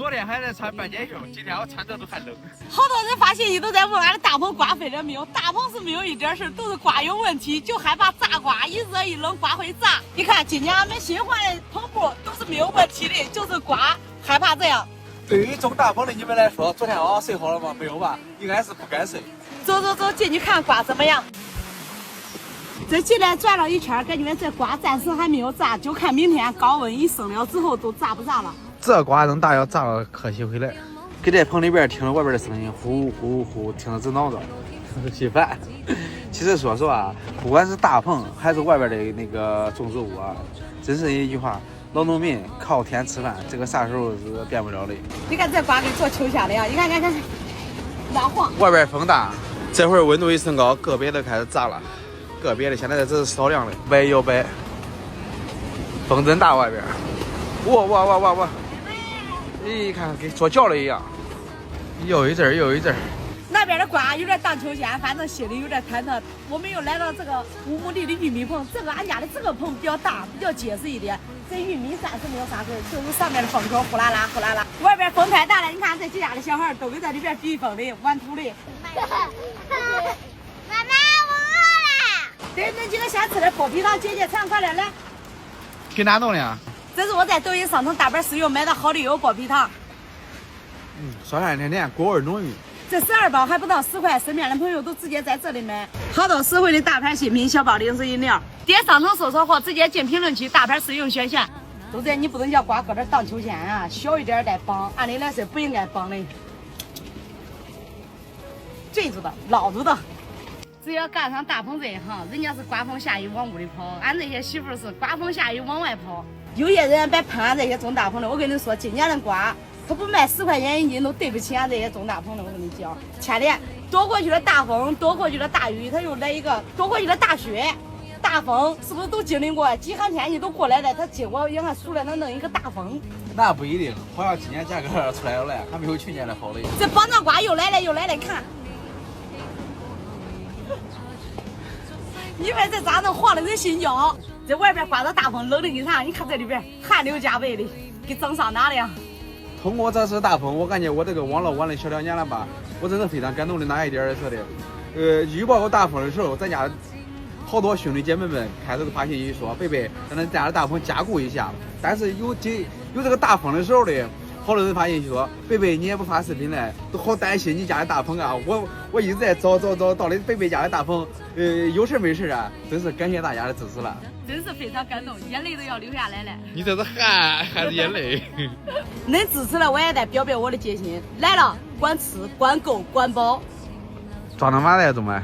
昨天还在穿半截袖，今天我穿着都还冷。好多人发现你都在问俺的大棚刮废了没有，大棚是没有一点事，都是刮有问题，就害怕炸刮，一热一冷刮会炸。你看今年俺们新换的棚布都是没有问题的，就是刮害怕这样。对于中大棚的你们来说，昨天晚上睡好了吗？没有吧？应该是不敢睡。走走走，进去看刮怎么样？这进来转了一圈，感觉这刮暂时还没有炸，就看明天高温一升了之后都炸不炸了。这刮能大要炸了，可惜回来。给这棚里边听着外边的声音，呼呼呼，听着直挠着，心烦。其实说实话，不管是大棚还是外边的那个种植物啊，真是一句话，老农民靠天吃饭，这个啥时候是变不了的。你看这刮给做秋下的呀，你看看看，老黄。外边风大，这会儿温度一升高，个别的开始炸了，个别的现在只是少量的，白有白，风真大外边。哇！你看跟做脚了一样，又一阵又一阵。那边的瓜有点荡秋千，反正心里有点忐忑。我们又来到这个5亩地的玉米棚，这个俺家的这个棚比较大，比较结实一点。这玉米暂时没有啥事，就是上面的风口呼啦啦呼啦啦。外边风太大了，你看这几家的小孩都给在里边避风的、玩土的。妈妈，我饿了。对，恁几个先吃点剥皮糖解解馋，快点来。给哪弄的呀？这是我在抖音上从大板食用买的好的油剥皮糖。酸酸甜甜，果味浓郁。这12包还不到10块，身边的朋友都直接在这里买。好多实惠的大牌新品小包零食饮料，点上头搜索或直接进评论区大牌试用选选。都在你不能叫瓜搁这荡秋千啊，小一点再绑，按理来说不应该绑的。这住的，老住的。只要干上大棚这一行，人家是刮风下雨往屋里跑，俺这些媳妇是刮风下雨往外跑。有些人别喷俺这些种大棚的，我跟你说，今年的瓜他不卖10块钱一斤，都对不起俺这些种大棚的。我跟你讲，前天躲过去了大风，躲过去了大雨，他又来一个躲过去了大雪、大风，是不是都经历过？极寒天气都过来了，他结果让俺出来能弄一个大风。那不一定，好像今年价格出来了嘞，还没有去年的好嘞。这绑着瓜又来了，看。你们这咋能晃得人心焦？这外边刮着大风，冷的跟啥？你看这里边汗流浃背的，给整上哪了呀？通过这次大风，我感觉我这个网络玩了小2年了吧，我真是非常感动的哪一点说的？预报有大风的时候，咱家好多兄弟姐妹们开始都发信息说，贝贝让咱家的大风加固一下。但是有这个大风的时候的，好多人发信息说，贝贝你也不发视频嘞，都好担心你家的大棚啊。我一直在找到底贝贝家的大棚，有事没事啊？真是感谢大家的支持了。真是非常感动，眼泪都要流下来了。你这是汗还是眼泪？恁支持了，我也得表表我的决心。来了，管吃、管够、管饱。装他妈的怎么？